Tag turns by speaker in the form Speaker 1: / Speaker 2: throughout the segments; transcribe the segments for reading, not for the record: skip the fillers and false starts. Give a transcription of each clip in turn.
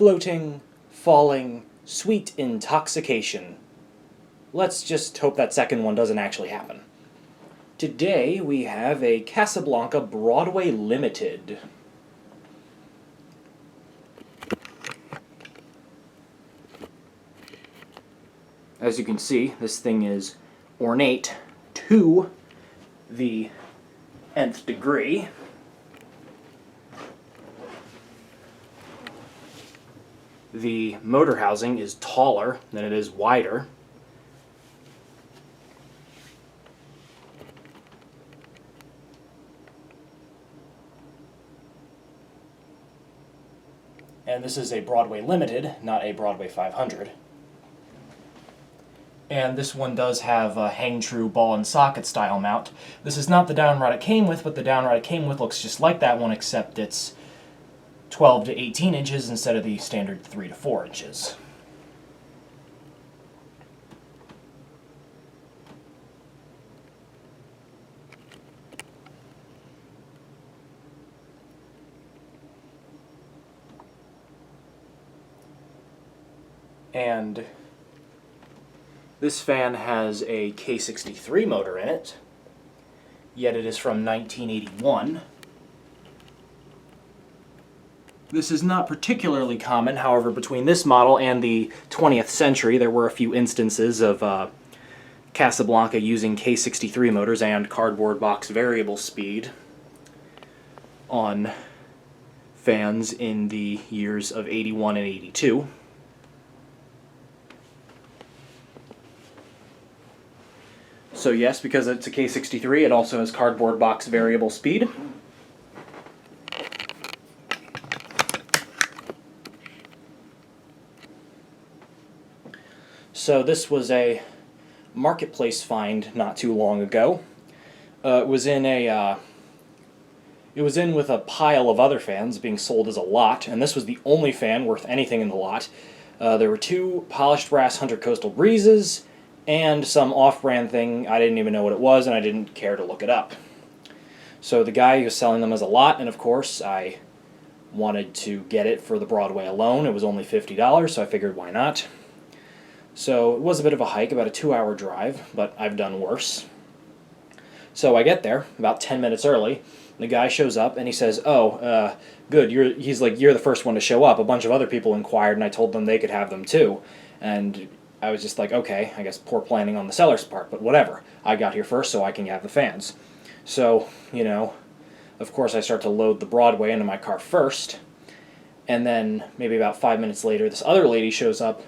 Speaker 1: floating, falling, sweet intoxication. Let's just hope that second one doesn't actually happen. Today we have a Casablanca Broadway Limited. As you can see, this thing is ornate to the nth degree. The motor housing is taller than it is wider. And this is a Broadway Limited, not a Broadway 500. And this one does have a hang-true ball and socket style mount. This is not the downrod it came with, but the downrod it came with looks just like that one, except it's 12 to 18 inches instead of the standard 3 to 4 inches. And this fan has a K63 motor in it, yet it is from 1981. This is not particularly common, however, between this model and the 20th century there were a few instances of Casablanca using K63 motors and cardboard box variable speed on fans in the years of 81 and 82. So yes, because it's a K63, it also has cardboard box variable speed. So this was a marketplace find not too long ago. It was in with a pile of other fans being sold as a lot, and this was the only fan worth anything in the lot. There were two polished brass Hunter Coastal Breezes, and some off-brand thing. I didn't even know what it was, and I didn't care to look it up. So the guy was selling them as a lot, and of course I wanted to get it for the Broadway alone. It was only $50, so I figured why not. So it was a bit of a hike, about a 2-hour drive, but I've done worse. So I get there about 10 minutes early. The guy shows up and he says, "Oh, good. He's like, you're the first one to show up. A bunch of other people inquired, and I told them they could have them too." And I was just like, okay, I guess poor planning on the seller's part, but whatever. I got here first, so I can have the fans. So, of course I start to load the Broadway into my car first, and then maybe about 5 minutes later, this other lady shows up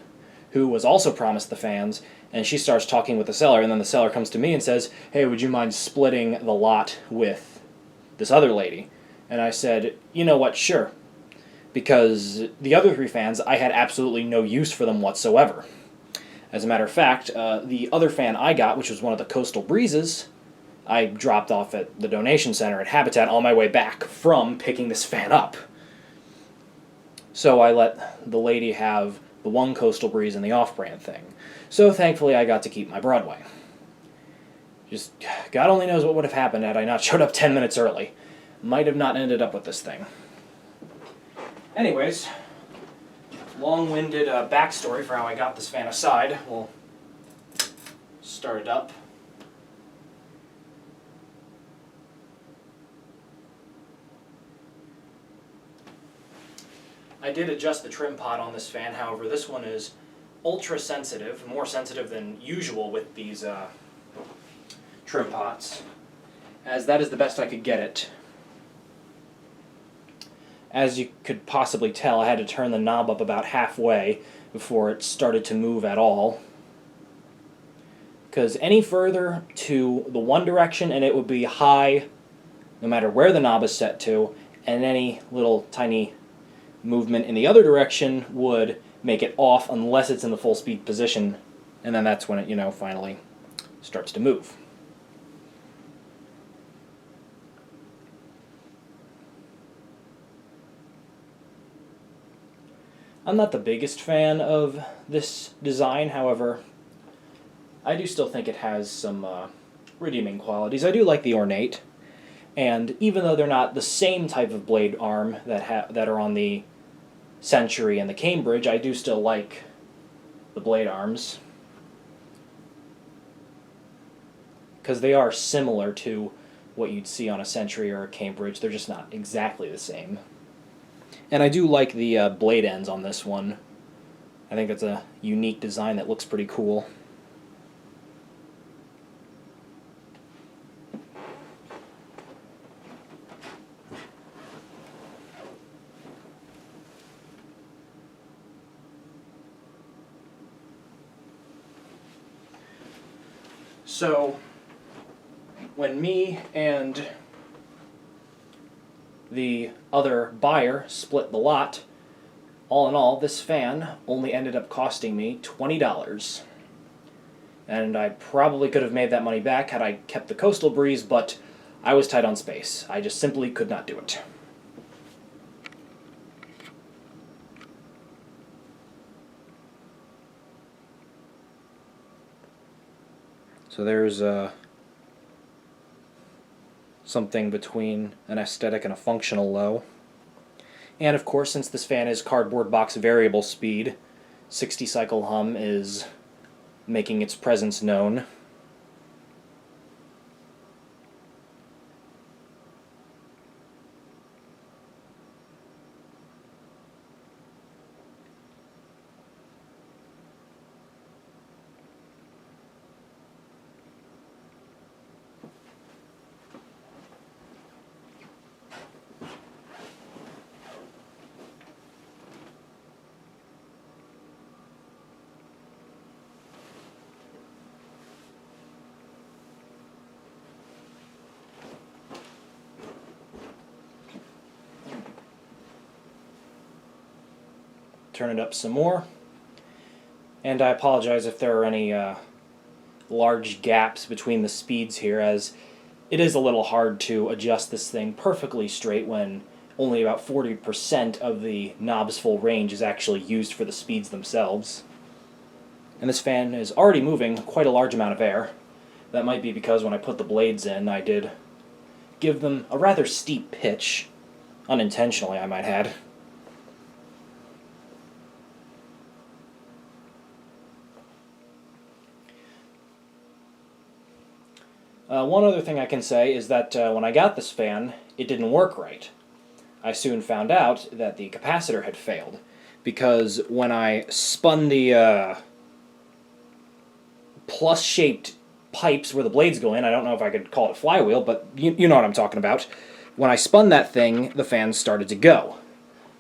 Speaker 1: who was also promised the fans, and she starts talking with the seller, and then the seller comes to me and says, "Hey, would you mind splitting the lot with this other lady?" And I said, "You know what, sure." Because the other 3 fans, I had absolutely no use for them whatsoever. As a matter of fact, the other fan I got, which was one of the Coastal Breezes, I dropped off at the donation center at Habitat on my way back from picking this fan up. So I let the lady have the one Coastal Breeze and the off-brand thing. So thankfully I got to keep my Broadway. Just, God only knows what would have happened had I not showed up 10 minutes early. Might have not ended up with this thing. Anyways, long-winded backstory for how I got this fan aside. We'll start it up. I did adjust the trim pot on this fan, however this one is ultra sensitive, more sensitive than usual with these trim pots, as that is the best I could get it. As you could possibly tell, I had to turn the knob up about halfway before it started to move at all. Because any further to the one direction and it would be high no matter where the knob is set to, and any little tiny movement in the other direction would make it off unless it's in the full speed position, and then that's when it, finally starts to move. I'm not the biggest fan of this design, however, I do still think it has some redeeming qualities. I do like the ornate, and even though they're not the same type of blade arm that are on the Century and the Cambridge, I do still like the blade arms, because they are similar to what you'd see on a Century or a Cambridge. They're just not exactly the same. And I do like the blade ends on this one. I think it's a unique design that looks pretty cool. So, when me and the other buyer split the lot, all in all, this fan only ended up costing me $20. And I probably could have made that money back had I kept the coastal breeze, but I was tight on space. I just simply could not do it. So there's something between an aesthetic and a functional low. And of course, since this fan is cardboard box variable speed, 60 cycle hum is making its presence known. Turn it up some more. And I apologize if there are any large gaps between the speeds here, as it is a little hard to adjust this thing perfectly straight when only about 40% of the knob's full range is actually used for the speeds themselves. And this fan is already moving quite a large amount of air. That might be because when I put the blades in, I did give them a rather steep pitch, unintentionally I might add. One other thing I can say is that when I got this fan, it didn't work right. I soon found out that the capacitor had failed, because when I spun the plus-shaped pipes where the blades go in, I don't know if I could call it a flywheel, but you know what I'm talking about. When I spun that thing, the fan started to go,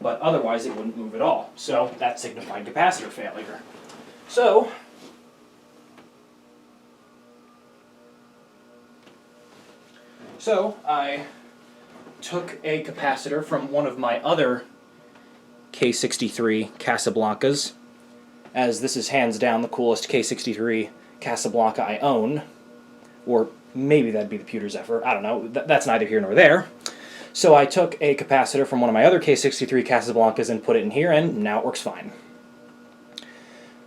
Speaker 1: but otherwise it wouldn't move at all, so that signified capacitor failure. So I took a capacitor from one of my other K63 Casablancas, as this is hands down the coolest K63 Casablanca I own, or maybe that'd be the pewter Zephyr, I don't know, that's neither here nor there. So I took a capacitor from one of my other K63 Casablancas and put it in here, and now it works fine.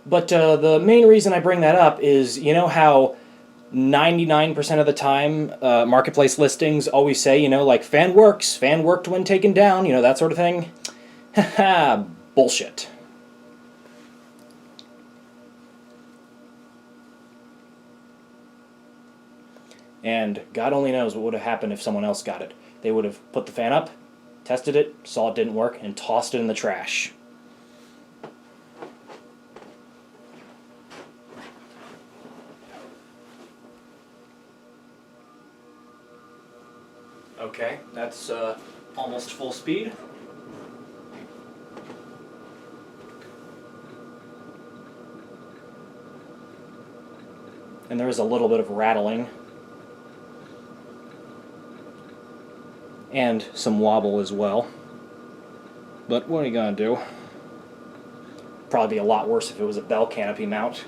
Speaker 1: But the main reason I bring that up is, you know how 99% of the time marketplace listings always say, you know, like, fan works, fan worked when taken down, you know, that sort of thing? Haha, bullshit. And God only knows what would have happened if someone else got it. They would have put the fan up, tested it, saw it didn't work, and tossed it in the trash. Okay, that's almost full speed. And there is a little bit of rattling. And some wobble as well. But what are you gonna do? Probably be a lot worse if it was a bell canopy mount.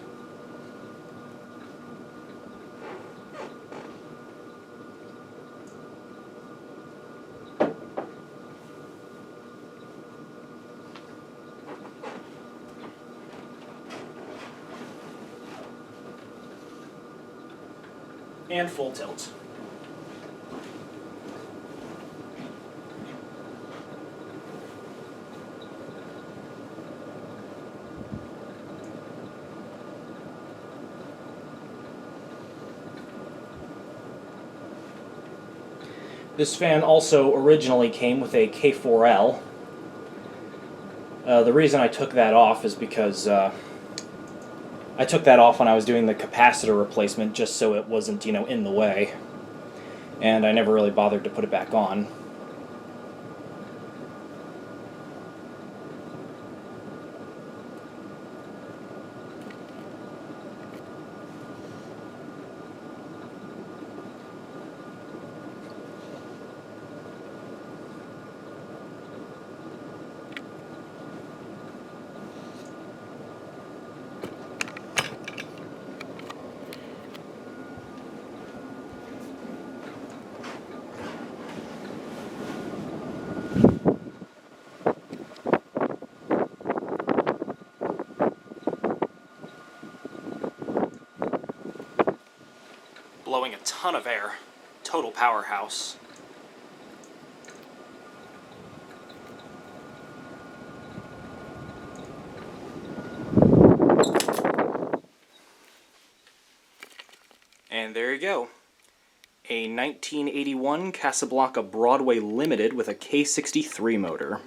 Speaker 1: And full tilt. This fan also originally came with a K4L. The reason I took that off is because I took that off when I was doing the capacitor replacement just so it wasn't, in the way. And I never really bothered to put it back on. Blowing a ton of air. Total powerhouse. And there you go. A 1981 Casablanca Broadway Limited with a K63 motor.